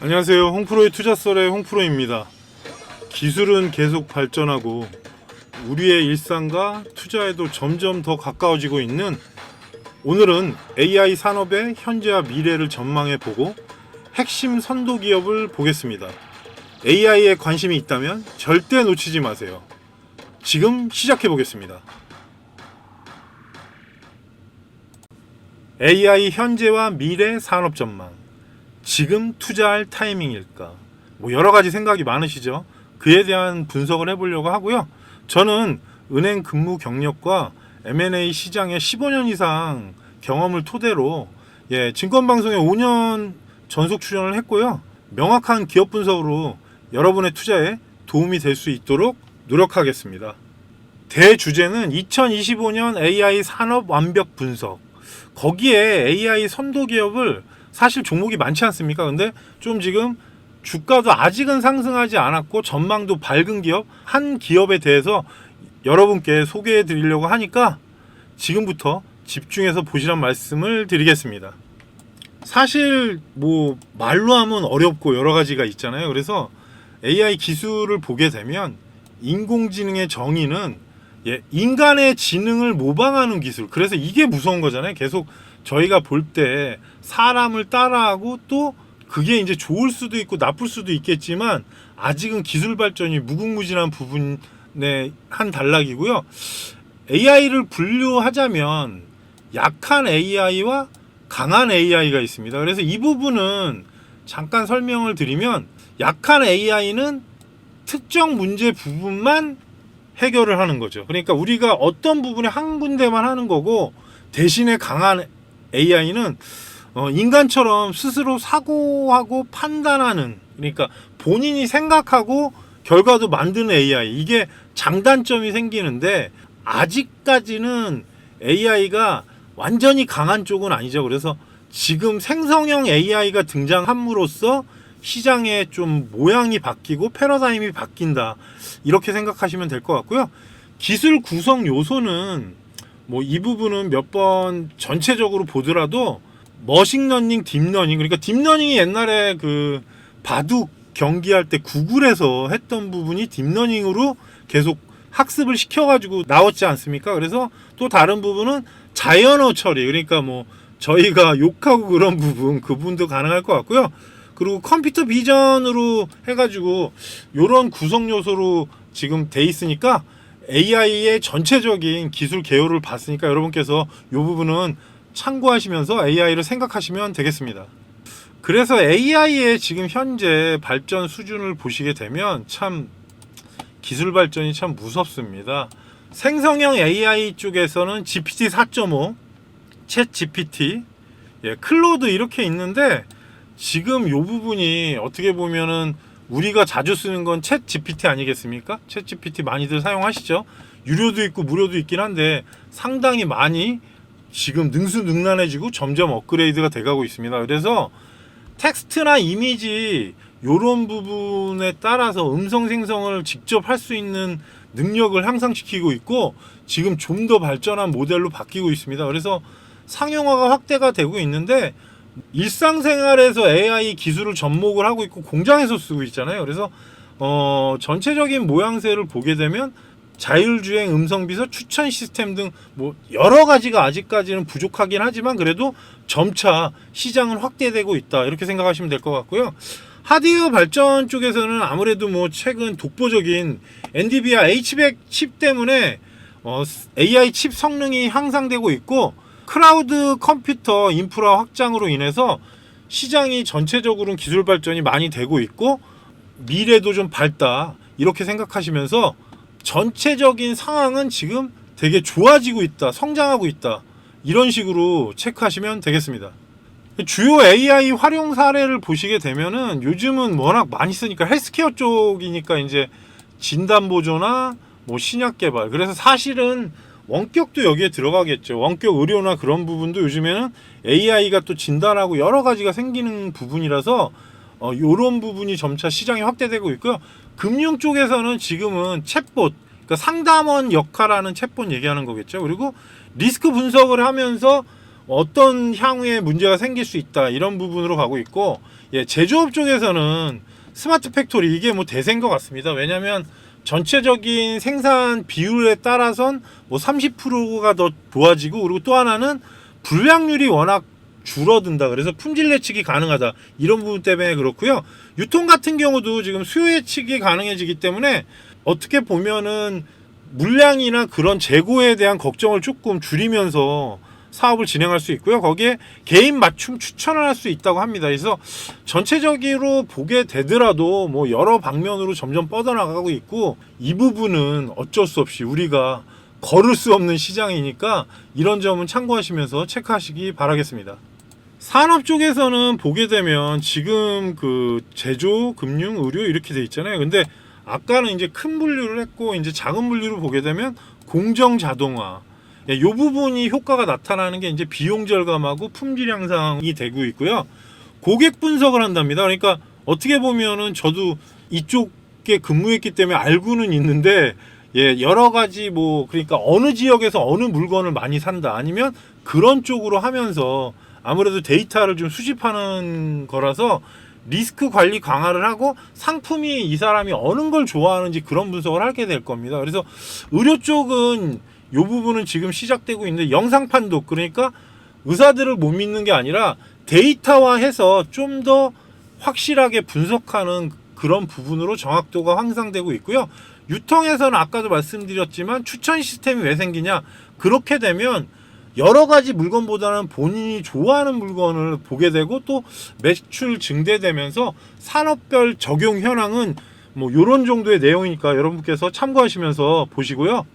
안녕하세요. 홍프로의 투자썰의 홍프로입니다. 기술은 계속 발전하고 우리의 일상과 투자에도 점점 더 가까워지고 있는, 오늘은 AI 산업의 현재와 미래를 전망해 보고 핵심 선도 기업을 보겠습니다. AI에 관심이 있다면 절대 놓치지 마세요. 지금 시작해 보겠습니다. AI 현재와 미래 산업 전망. 지금 투자할 타이밍일까? 여러 가지 생각이 많으시죠? 그에 대한 분석을 해보려고 하고요. 저는 은행 근무 경력과 M&A 시장에 15년 이상 경험을 토대로 증권방송에 5년 전속 출연을 했고요. 명확한 기업 분석으로 여러분의 투자에 도움이 될 수 있도록 노력하겠습니다. 대주제는 2025년 AI 산업 완벽 분석. 거기에 AI 선도 기업을, 사실 종목이 많지 않습니까? 근데 좀 지금 주가도 아직은 상승하지 않았고 전망도 밝은 기업, 한 기업에 대해서 여러분께 소개해 드리려고 하니까 지금부터 집중해서 보시란 말씀을 드리겠습니다. 사실 말로 하면 어렵고 여러 가지가 있잖아요. 그래서 AI 기술을 보게 되면 인공지능의 정의는 인간의 지능을 모방하는 기술. 그래서 이게 무서운 거잖아요. 계속 저희가 볼 때 사람을 따라하고, 또 그게 이제 좋을 수도 있고 나쁠 수도 있겠지만 아직은 기술 발전이 무궁무진한 부분의 한 단락이고요. AI를 분류하자면 약한 AI와 강한 AI가 있습니다. 그래서 이 부분은 잠깐 설명을 드리면, 약한 AI는 특정 문제 부분만 해결을 하는 거죠. 그러니까 우리가 어떤 부분에 한 군데만 하는 거고, 대신에 강한 AI는 인간처럼 스스로 사고하고 판단하는, 그러니까 본인이 생각하고 결과도 만드는 AI, 이게 장단점이 생기는데 아직까지는 AI가 완전히 강한 쪽은 아니죠. 그래서 지금 생성형 AI가 등장함으로써 시장의 좀 모양이 바뀌고 패러다임이 바뀐다, 이렇게 생각하시면 될 것 같고요. 기술 구성 요소는 이 부분은 몇 번 전체적으로 보더라도 머신러닝, 딥러닝, 그러니까 딥러닝이 옛날에 그 바둑 경기할 때 구글에서 했던 부분이 딥러닝으로 계속 학습을 시켜가지고 나왔지 않습니까? 그래서 또 다른 부분은 자연어 처리, 그러니까 저희가 욕하고 그런 부분도 가능할 것 같고요. 그리고 컴퓨터 비전으로 해가지고 이런 구성 요소로 지금 돼 있으니까, AI의 전체적인 기술 개요를 봤으니까 여러분께서 이 부분은 참고하시면서 AI를 생각하시면 되겠습니다. 그래서 AI의 지금 현재 발전 수준을 보시게 되면 참 기술 발전이 참 무섭습니다. 생성형 AI 쪽에서는 GPT 4.5, 챗 GPT, 클로드 이렇게 있는데, 지금 이 부분이 어떻게 보면은 우리가 자주 쓰는 건 챗 GPT 아니겠습니까? 챗 GPT 많이들 사용하시죠? 유료도 있고 무료도 있긴 한데 상당히 많이 지금 능수능란해지고 점점 업그레이드가 돼가고 있습니다. 그래서 텍스트나 이미지 이런 부분에 따라서 음성 생성을 직접 할 수 있는 능력을 향상시키고 있고, 지금 좀 더 발전한 모델로 바뀌고 있습니다. 그래서 상용화가 확대가 되고 있는데, 일상생활에서 AI 기술을 접목을 하고 있고 공장에서 쓰고 있잖아요. 그래서 전체적인 모양새를 보게 되면 자율주행, 음성비서, 추천 시스템 등 여러 가지가 아직까지는 부족하긴 하지만 그래도 점차 시장은 확대되고 있다, 이렇게 생각하시면 될 것 같고요. 하드웨어 발전 쪽에서는 아무래도 최근 독보적인 엔비디아 H100 칩 때문에 AI 칩 성능이 향상되고 있고, 클라우드 컴퓨터 인프라 확장으로 인해서 시장이 전체적으로는 기술 발전이 많이 되고 있고 미래도 좀 밝다, 이렇게 생각하시면서 전체적인 상황은 지금 되게 좋아지고 있다, 성장하고 있다, 이런 식으로 체크하시면 되겠습니다. 주요 AI 활용 사례를 보시게 되면은 요즘은 워낙 많이 쓰니까 헬스케어 쪽이니까 이제 진단 보조나 신약 개발, 그래서 사실은 원격도 여기에 들어가겠죠. 원격 의료나 그런 부분도 요즘에는 AI가 또 진단하고 여러 가지가 생기는 부분이라서 이런 부분이 점차 시장이 확대되고 있고요. 금융 쪽에서는 지금은 챗봇, 그러니까 상담원 역할하는 챗봇 얘기하는 거겠죠. 그리고 리스크 분석을 하면서 어떤 향후에 문제가 생길 수 있다, 이런 부분으로 가고 있고, 제조업 쪽에서는 스마트 팩토리 이게 뭐 대세인 것 같습니다. 왜냐하면 전체적인 생산 비율에 따라선 뭐 30%가 더 좋아지고, 그리고 또 하나는 불량률이 워낙 줄어든다. 그래서 품질 예측이 가능하다. 이런 부분 때문에 그렇고요. 유통 같은 경우도 지금 수요 예측이 가능해지기 때문에 어떻게 보면은 물량이나 그런 재고에 대한 걱정을 조금 줄이면서 사업을 진행할 수 있고요. 거기에 개인 맞춤 추천을 할 수 있다고 합니다. 그래서 전체적으로 보게 되더라도 뭐 여러 방면으로 점점 뻗어나가고 있고, 이 부분은 어쩔 수 없이 우리가 걸을 수 없는 시장이니까 이런 점은 참고하시면서 체크하시기 바라겠습니다. 산업 쪽에서는 보게 되면 지금 그 제조, 금융, 의료 이렇게 돼 있잖아요. 근데 아까는 이제 큰 분류를 했고, 이제 작은 분류를 보게 되면 공정 자동화, 이 부분이 효과가 나타나는 게 이제 비용 절감하고 품질 향상이 되고 있고요. 고객 분석을 한답니다. 그러니까 어떻게 보면은 저도 이쪽에 근무했기 때문에 알고는 있는데, 여러 가지 뭐 그러니까 어느 지역에서 어느 물건을 많이 산다, 아니면 그런 쪽으로 하면서 아무래도 데이터를 좀 수집하는 거라서 리스크 관리 강화를 하고 상품이 이 사람이 어느 걸 좋아하는지 그런 분석을 하게 될 겁니다. 그래서 의료 쪽은 이 부분은 지금 시작되고 있는데, 영상 판독, 그러니까 의사들을 못 믿는 게 아니라 데이터화해서 좀 더 확실하게 분석하는 그런 부분으로 정확도가 향상되고 있고요. 유통에서는 아까도 말씀드렸지만 추천 시스템이 왜 생기냐, 그렇게 되면 여러 가지 물건보다는 본인이 좋아하는 물건을 보게 되고, 또 매출 증대되면서 산업별 적용 현황은 뭐 이런 정도의 내용이니까 여러분께서 참고하시면서 보시고요.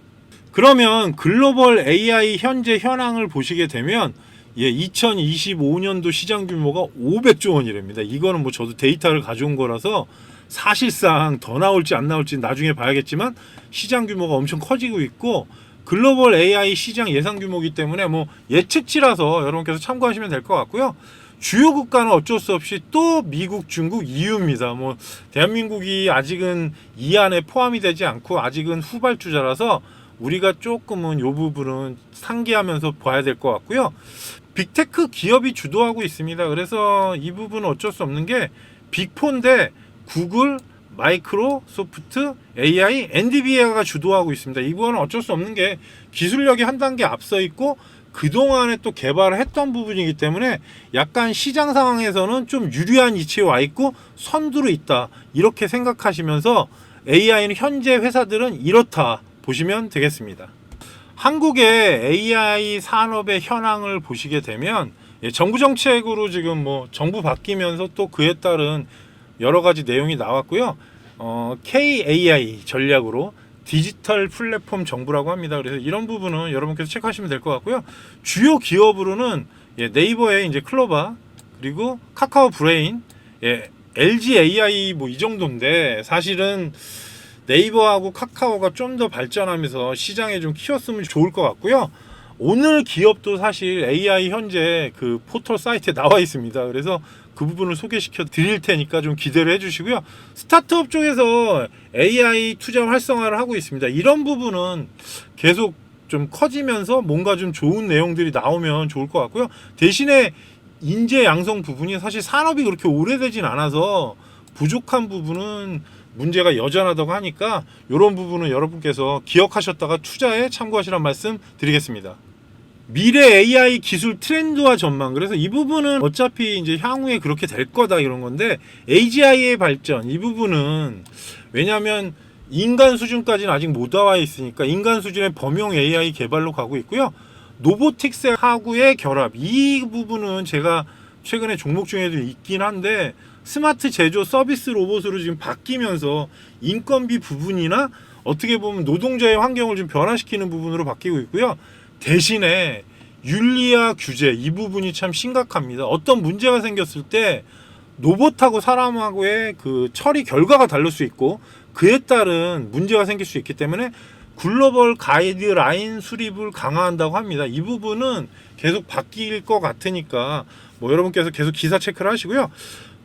그러면 글로벌 AI 현재 현황을 보시게 되면 2025년도 시장 규모가 500조 원이랍니다. 이거는 뭐 저도 데이터를 가져온 거라서 사실상 더 나올지 안 나올지 나중에 봐야겠지만 시장 규모가 엄청 커지고 있고, 글로벌 AI 시장 예상 규모이기 때문에 뭐 예측치라서 여러분께서 참고하시면 될 것 같고요. 주요 국가는 어쩔 수 없이 또 미국, 중국, EU입니다. 뭐 대한민국이 아직은 이 안에 포함이 되지 않고 아직은 후발주자라서 우리가 조금은 이 부분은 상기하면서 봐야 될 것 같고요. 빅테크 기업이 주도하고 있습니다. 그래서 이 부분은 어쩔 수 없는 게 빅4인데 구글, 마이크로소프트, AI, 엔비디아가 주도하고 있습니다. 이거는 어쩔 수 없는 게 기술력이 한 단계 앞서 있고 그동안에 또 개발을 했던 부분이기 때문에 약간 시장 상황에서는 좀 유리한 위치에 와 있고 선두로 있다, 이렇게 생각하시면서 AI는 현재 회사들은 이렇다 보시면 되겠습니다. 한국의 AI 산업의 현황을 보시게 되면 정부 정책으로 지금 뭐 정부 바뀌면서 또 그에 따른 여러 가지 내용이 나왔고요. KAI 전략으로 디지털 플랫폼 정부라고 합니다. 그래서 이런 부분은 여러분께서 체크하시면 될 것 같고요. 주요 기업으로는 네이버의 이제 클로바, 그리고 카카오 브레인, LG AI 뭐 이 정도인데, 사실은 네이버하고 카카오가 좀 더 발전하면서 시장에 좀 키웠으면 좋을 것 같고요. 오늘 기업도 사실 AI 현재 그 포털 사이트에 나와 있습니다. 그래서 그 부분을 소개시켜 드릴 테니까 좀 기대를 해주시고요. 스타트업 쪽에서 AI 투자 활성화를 하고 있습니다. 이런 부분은 계속 좀 커지면서 뭔가 좀 좋은 내용들이 나오면 좋을 것 같고요. 대신에 인재 양성 부분이 사실 산업이 그렇게 오래되진 않아서 부족한 부분은 문제가 여전하다고 하니까 이런 부분은 여러분께서 기억하셨다가 투자에 참고하시란 말씀 드리겠습니다. 미래 AI 기술 트렌드와 전망. 그래서 이 부분은 어차피 이제 향후에 그렇게 될 거다 이런 건데, AGI의 발전, 이 부분은 왜냐하면 인간 수준까지는 아직 못 나와 있으니까 인간 수준의 범용 AI 개발로 가고 있고요. 로보틱스하고의 결합, 이 부분은 제가 최근에 종목 중에도 있긴 한데, 스마트 제조 서비스 로봇으로 지금 바뀌면서 인건비 부분이나 어떻게 보면 노동자의 환경을 좀 변화시키는 부분으로 바뀌고 있고요. 대신에 윤리와 규제, 이 부분이 참 심각합니다. 어떤 문제가 생겼을 때 로봇하고 사람하고의 그 처리 결과가 다를 수 있고 그에 따른 문제가 생길 수 있기 때문에 글로벌 가이드라인 수립을 강화한다고 합니다. 이 부분은 계속 바뀔 것 같으니까 뭐 여러분께서 계속 기사 체크를 하시고요.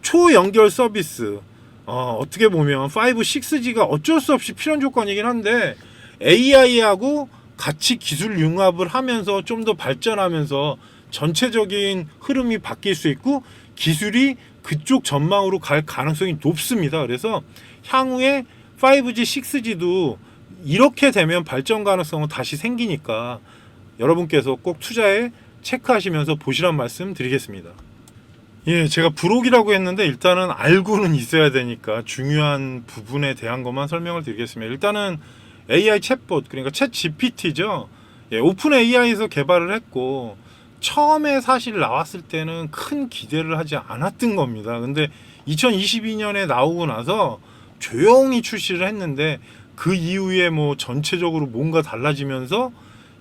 초연결 서비스, 어떻게 보면 5, 6G가 어쩔 수 없이 필연 조건이긴 한데 AI하고 같이 기술 융합을 하면서 좀 더 발전하면서 전체적인 흐름이 바뀔 수 있고 기술이 그쪽 전망으로 갈 가능성이 높습니다. 그래서 향후에 5G, 6G도 이렇게 되면 발전 가능성은 다시 생기니까 여러분께서 꼭 투자에 체크하시면서 보시란 말씀 드리겠습니다. 예, 제가 부록이라고 했는데 일단은 알고는 있어야 되니까 중요한 부분에 대한 것만 설명을 드리겠습니다. 일단은 AI 챗봇, 그러니까 챗 GPT죠. 예, 오픈 AI에서 개발을 했고 처음에 사실 나왔을 때는 큰 기대를 하지 않았던 겁니다. 근데 2022년에 나오고 나서 조용히 출시를 했는데 그 이후에 뭐 전체적으로 뭔가 달라지면서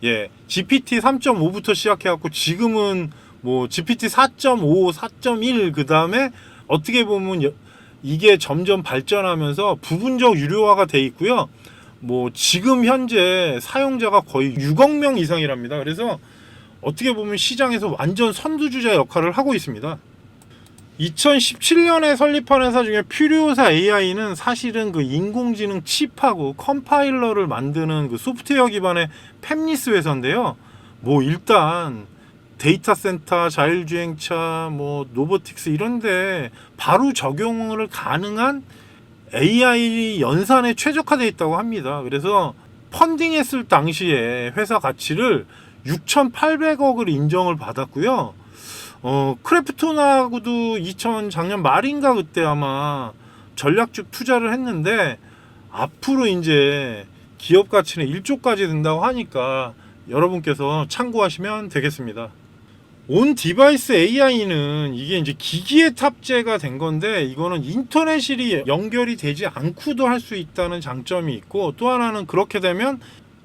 예, GPT 3.5부터 시작해갖고 지금은 뭐 GPT 4.5, 4.1 그 다음에 어떻게 보면 이게 점점 발전하면서 부분적 유료화가 돼 있고요. 뭐 지금 현재 사용자가 거의 6억 명 이상이랍니다. 그래서 어떻게 보면 시장에서 완전 선두주자 역할을 하고 있습니다. 2017년에 설립한 회사 중에 퓨리오사 AI는 사실은 그 인공지능 칩하고 컴파일러를 만드는 그 소프트웨어 기반의 팹리스 회사인데요. 뭐 일단 데이터 센터, 자율주행차, 뭐 로보틱스 이런데 바로 적용을 가능한 AI 연산에 최적화되어 있다고 합니다. 그래서 펀딩했을 당시에 회사 가치를 6,800억을 인정을 받았고요. 크래프톤하고도 작년 말인가 그때 아마 전략적 투자를 했는데 앞으로 이제 기업 가치는 1조까지 된다고 하니까 여러분께서 참고하시면 되겠습니다. 온 디바이스 AI는 이게 이제 기기에 탑재가 된 건데 이거는 인터넷이 연결이 되지 않고도 할 수 있다는 장점이 있고 또 하나는 그렇게 되면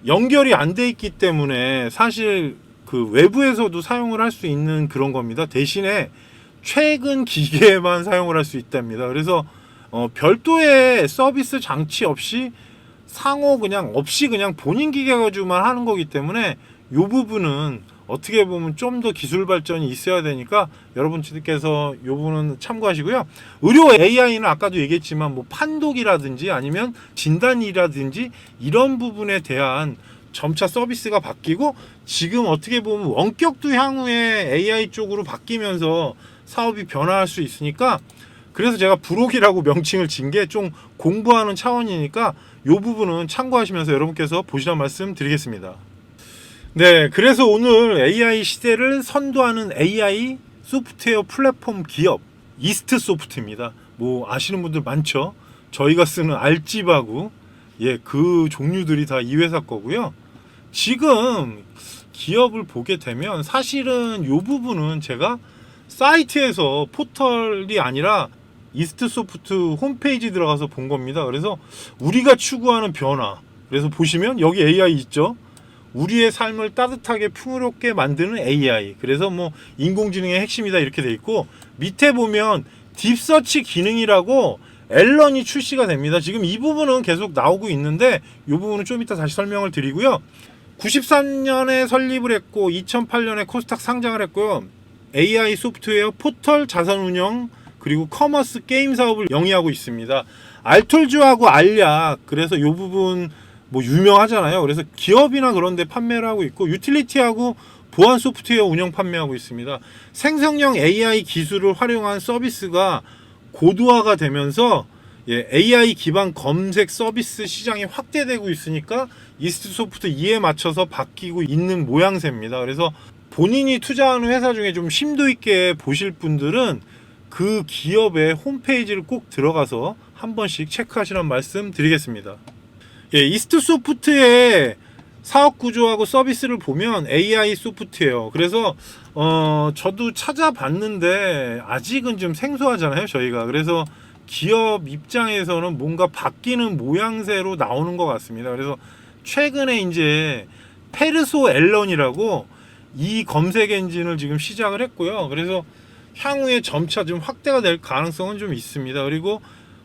연결이 안 돼 있기 때문에 사실 그 외부에서도 사용을 할 수 있는 그런 겁니다. 대신에 최근 기계에만 사용을 할 수 있답니다. 그래서 별도의 서비스 장치 없이 상호 그냥 없이 그냥 본인 기계 가지고만 하는 거기 때문에 이 부분은 어떻게 보면 좀 더 기술 발전이 있어야 되니까 여러분들께서 이 부분은 참고하시고요. 의료 AI는 아까도 얘기했지만 뭐 판독이라든지 아니면 진단이라든지 이런 부분에 대한 점차 서비스가 바뀌고 지금 어떻게 보면 원격도 향후에 AI 쪽으로 바뀌면서 사업이 변화할 수 있으니까 그래서 제가 부록이라고 명칭을 진 게 좀 공부하는 차원이니까 이 부분은 참고하시면서 여러분께서 보시란 말씀 드리겠습니다. 네, 그래서 오늘 AI 시대를 선도하는 AI 소프트웨어 플랫폼 기업 이스트 소프트입니다. 뭐 아시는 분들 많죠? 저희가 쓰는 알집하고 예, 그 종류들이 다 이 회사 거고요. 지금 기업을 보게 되면 사실은 이 부분은 제가 사이트에서 포털이 아니라 이스트 소프트 홈페이지 들어가서 본 겁니다. 그래서 우리가 추구하는 변화. 그래서 보시면 여기 AI 있죠? 우리의 삶을 따뜻하게 풍요롭게 만드는 AI. 그래서 뭐 인공지능의 핵심이다 이렇게 돼 있고 밑에 보면 딥서치 기능이라고 앨런이 출시가 됩니다. 지금 이 부분은 계속 나오고 있는데 이 부분은 좀 이따 다시 설명을 드리고요. 93년에 설립을 했고 2008년에 코스닥 상장을 했고요. AI 소프트웨어 포털 자산 운영 그리고 커머스 게임 사업을 영위하고 있습니다. 알톨즈하고 알약 그래서 이 부분 뭐 유명하잖아요. 그래서 기업이나 그런 데 판매를 하고 있고 유틸리티하고 보안 소프트웨어 운영 판매하고 있습니다. 생성형 AI 기술을 활용한 서비스가 고도화가 되면서 예, AI 기반 검색 서비스 시장이 확대되고 있으니까 이스트 소프트 이에 맞춰서 바뀌고 있는 모양새입니다. 그래서 본인이 투자하는 회사 중에 좀 심도 있게 보실 분들은 그 기업의 홈페이지를 꼭 들어가서 한 번씩 체크하시라는 말씀 드리겠습니다. 예, 이스트 소프트의 사업 구조하고 서비스를 보면 AI 소프트웨어. 그래서 저도 찾아봤는데 아직은 좀 생소하잖아요, 저희가. 그래서 기업 입장에서는 뭔가 바뀌는 모양새로 나오는 것 같습니다. 그래서 최근에 이제 페르소 앨런이라고 이 검색 엔진을 지금 시작을 했고요. 그래서 향후에 점차 좀 확대가 될 가능성은 좀 있습니다. 그리고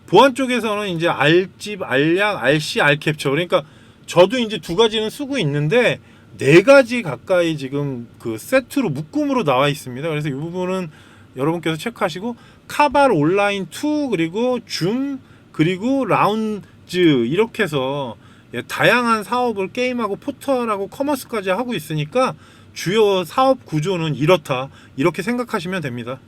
보안 쪽에서는 이제 알집, 알약, 알씨, 알캡처. 그러니까 저도 이제 두 가지는 쓰고 있는데 네 가지 가까이 지금 그 세트로 묶음으로 나와 있습니다. 그래서 이 부분은 여러분께서 체크하시고 카발 온라인 2 그리고 줌 그리고 라운즈 이렇게 해서 예, 다양한 사업을 게임하고 포털하고 커머스까지 하고 있으니까 주요 사업 구조는 이렇다 이렇게 생각하시면 됩니다.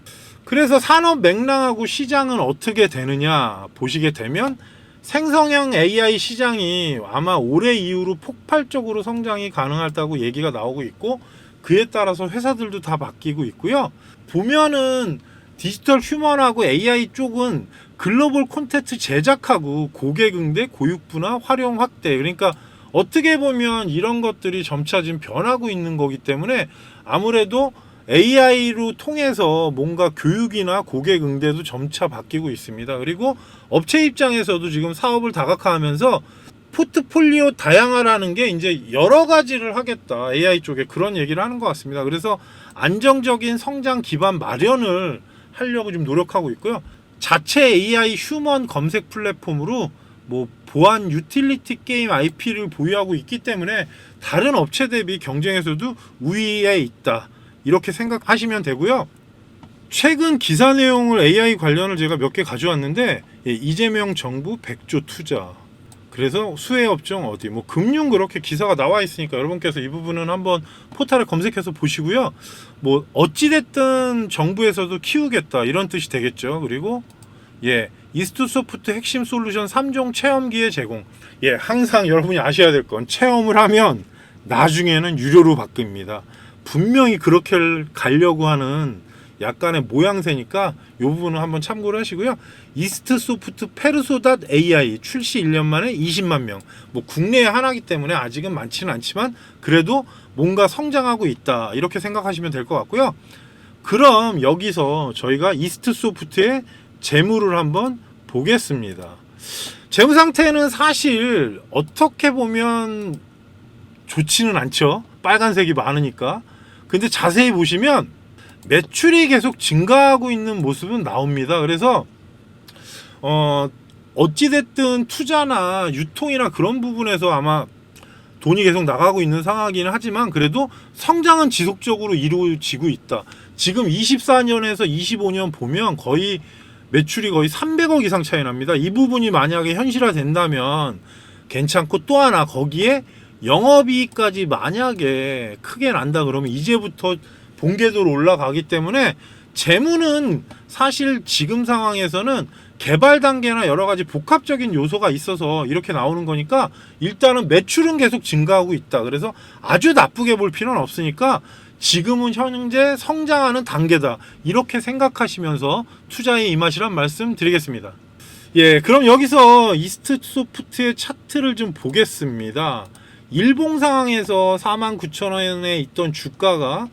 그래서 산업 맥락하고 시장은 어떻게 되느냐 보시게 되면 생성형 AI 시장이 아마 올해 이후로 폭발적으로 성장이 가능하다고 얘기가 나오고 있고, 그에 따라서 회사들도 다 바뀌고 있고요. 보면은 디지털 휴먼하고 AI 쪽은 글로벌 콘텐츠 제작하고 고객 응대, 교육 분화, 활용 확대, 그러니까 어떻게 보면 이런 것들이 점차 지금 변하고 있는 거기 때문에 아무래도 AI로 통해서 뭔가 교육이나 고객 응대도 점차 바뀌고 있습니다. 그리고 업체 입장에서도 지금 사업을 다각화하면서 포트폴리오 다양화라는 게 이제 여러 가지를 하겠다, AI 쪽에 그런 얘기를 하는 것 같습니다. 그래서 안정적인 성장 기반 마련을 하려고 좀 노력하고 있고요. 자체 AI 휴먼 검색 플랫폼으로 뭐 보안 유틸리티 게임 IP를 보유하고 있기 때문에 다른 업체 대비 경쟁에서도 우위에 있다, 이렇게 생각하시면 되고요. 최근 기사 내용을 AI 관련을 제가 몇 개 가져왔는데, 이재명 정부 100조 투자, 그래서 수혜업종 어디, 뭐 금융, 그렇게 기사가 나와 있으니까 여러분께서 이 부분은 한번 포털에 검색해서 보시고요. 뭐 어찌됐든 정부에서도 키우겠다, 이런 뜻이 되겠죠. 그리고 이스트소프트 핵심 솔루션 3종 체험기의 제공. 항상 여러분이 아셔야 될 건 체험을 하면 나중에는 유료로 바뀝니다. 분명히 그렇게 가려고 하는 약간의 모양새니까 이 부분은 한번 참고를 하시고요. 이스트소프트 페르소.ai 출시 1년 만에 20만 명. 뭐 국내에 하나이기 때문에 아직은 많지는 않지만 그래도 뭔가 성장하고 있다, 이렇게 생각하시면 될 것 같고요. 그럼 여기서 저희가 이스트소프트의 재무를 한번 보겠습니다. 재무 상태는 사실 어떻게 보면 좋지는 않죠. 빨간색이 많으니까. 근데 자세히 보시면 매출이 계속 증가하고 있는 모습은 나옵니다. 그래서 어찌됐든 투자나 유통이나 그런 부분에서 아마 돈이 계속 나가고 있는 상황이긴 하지만 그래도 성장은 지속적으로 이루어지고 있다. 지금 24년에서 25년 보면 거의 매출이 거의 300억 이상 차이 납니다. 이 부분이 만약에 현실화된다면 괜찮고, 또 하나 거기에 영업이익까지 만약에 크게 난다 그러면 이제부터 본궤도로 올라가기 때문에 재무는 사실 지금 상황에서는 개발 단계나 여러 가지 복합적인 요소가 있어서 이렇게 나오는 거니까 일단은 매출은 계속 증가하고 있다. 그래서 아주 나쁘게 볼 필요는 없으니까 지금은 현재 성장하는 단계다, 이렇게 생각하시면서 투자에 임하시란 말씀 드리겠습니다. 그럼 여기서 이스트소프트의 차트를 좀 보겠습니다. 일봉 상황에서 49,000원에 있던 주가가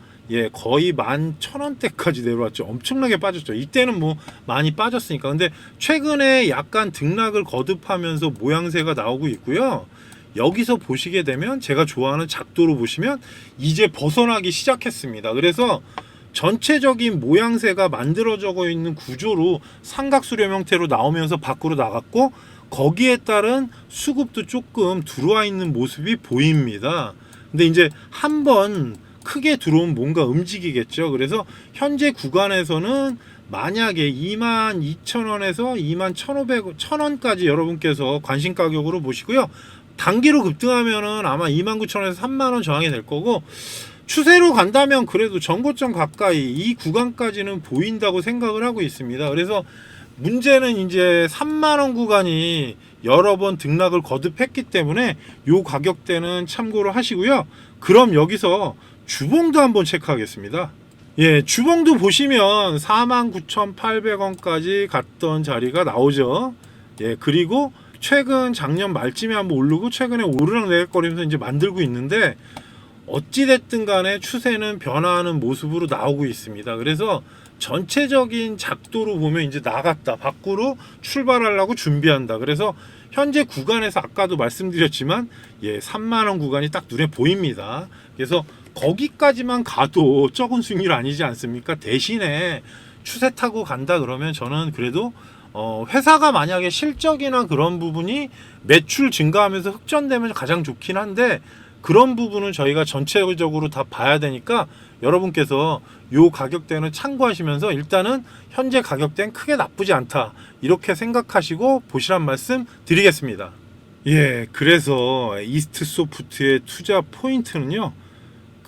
거의 11,000원대까지 내려왔죠. 엄청나게 빠졌죠. 이때는 뭐 많이 빠졌으니까. 근데 최근에 약간 등락을 거듭하면서 모양새가 나오고 있고요. 여기서 보시게 되면 제가 좋아하는 작도로 보시면 이제 벗어나기 시작했습니다. 그래서 전체적인 모양새가 만들어져 있는 구조로 삼각수렴 형태로 나오면서 밖으로 나갔고, 거기에 따른 수급도 조금 들어와 있는 모습이 보입니다. 근데 이제 한번 크게 들어오면 뭔가 움직이겠죠. 그래서 현재 구간에서는 만약에 22,000원에서 21,500원, 1,000원까지 여러분께서 관심 가격으로 보시고요. 단기로 급등하면은 아마 29,000원에서 30,000원 저항이 될 거고, 추세로 간다면 그래도 전고점 가까이 이 구간까지는 보인다고 생각을 하고 있습니다. 그래서 문제는 이제 30,000원 구간이 여러 번 등락을 거듭했기 때문에 요 가격대는 참고를 하시고요. 그럼 여기서 주봉도 한번 체크하겠습니다. 주봉도 보시면 49,800원까지 갔던 자리가 나오죠. 그리고 최근 작년 말쯤에 한번 오르고 최근에 오르락내리락거리면서 이제 만들고 있는데, 어찌됐든 간에 추세는 변화하는 모습으로 나오고 있습니다. 그래서 전체적인 작도로 보면 이제 나갔다, 밖으로 출발하려고 준비한다. 그래서 현재 구간에서 아까도 말씀드렸지만 3만원 구간이 딱 눈에 보입니다. 그래서 거기까지만 가도 적은 수익률 아니지 않습니까? 대신에 추세 타고 간다 그러면 저는 그래도 회사가 만약에 실적이나 그런 부분이 매출 증가하면서 흑전되면 가장 좋긴 한데, 그런 부분은 저희가 전체적으로 다 봐야 되니까 여러분께서 요 가격대는 참고하시면서 일단은 현재 가격대는 크게 나쁘지 않다, 이렇게 생각하시고 보시란 말씀 드리겠습니다. 그래서 이스트소프트의 투자 포인트는요,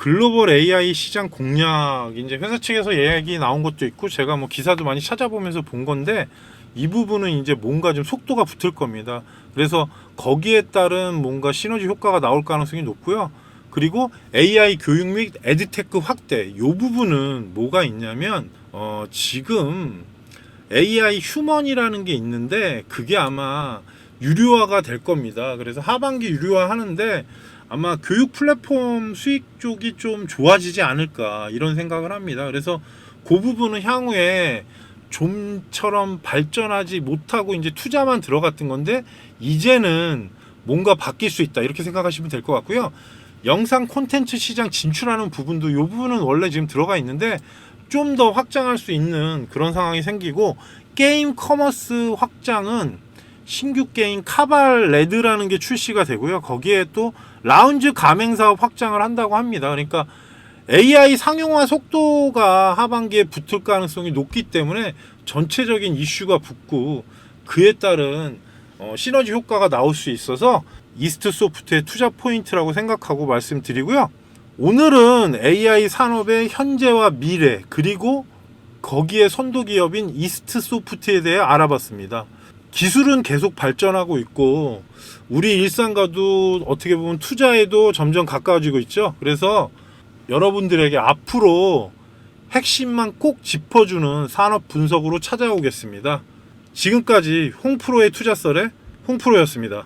글로벌 AI 시장 공략 이제 회사 측에서 얘기 나온 것도 있고 제가 뭐 기사도 많이 찾아보면서 본 건데 이 부분은 이제 뭔가 좀 속도가 붙을 겁니다. 그래서 거기에 따른 뭔가 시너지 효과가 나올 가능성이 높고요. 그리고 AI 교육 및 에듀테크 확대 이 부분은 뭐가 있냐면 지금 AI 휴먼이라는 게 있는데 그게 아마 유료화가 될 겁니다. 그래서 하반기 유료화 하는데 아마 교육 플랫폼 수익 쪽이 좀 좋아지지 않을까 이런 생각을 합니다. 그래서 그 부분은 향후에 좀처럼 발전하지 못하고 이제 투자만 들어갔던 건데 이제는 뭔가 바뀔 수 있다 이렇게 생각하시면 될 것 같고요. 영상 콘텐츠 시장 진출하는 부분도 이 부분은 원래 지금 들어가 있는데 좀 더 확장할 수 있는 그런 상황이 생기고 게임 커머스 확장은 신규 게임 카발 레드라는 게 출시가 되고요. 거기에 또 라운지 가맹 사업 확장을 한다고 합니다. 그러니까 AI 상용화 속도가 하반기에 붙을 가능성이 높기 때문에 전체적인 이슈가 붙고 그에 따른 시너지 효과가 나올 수 있어서 이스트 소프트의 투자 포인트라고 생각하고 말씀드리고요. 오늘은 AI 산업의 현재와 미래 그리고 거기에 선도 기업인 이스트 소프트에 대해 알아봤습니다. 기술은 계속 발전하고 있고 우리 일상과도 어떻게 보면 투자에도 점점 가까워지고 있죠. 그래서 여러분들에게 앞으로 핵심만 꼭 짚어주는 산업 분석으로 찾아오겠습니다. 지금까지 홍프로의 투자설의 홍프로였습니다.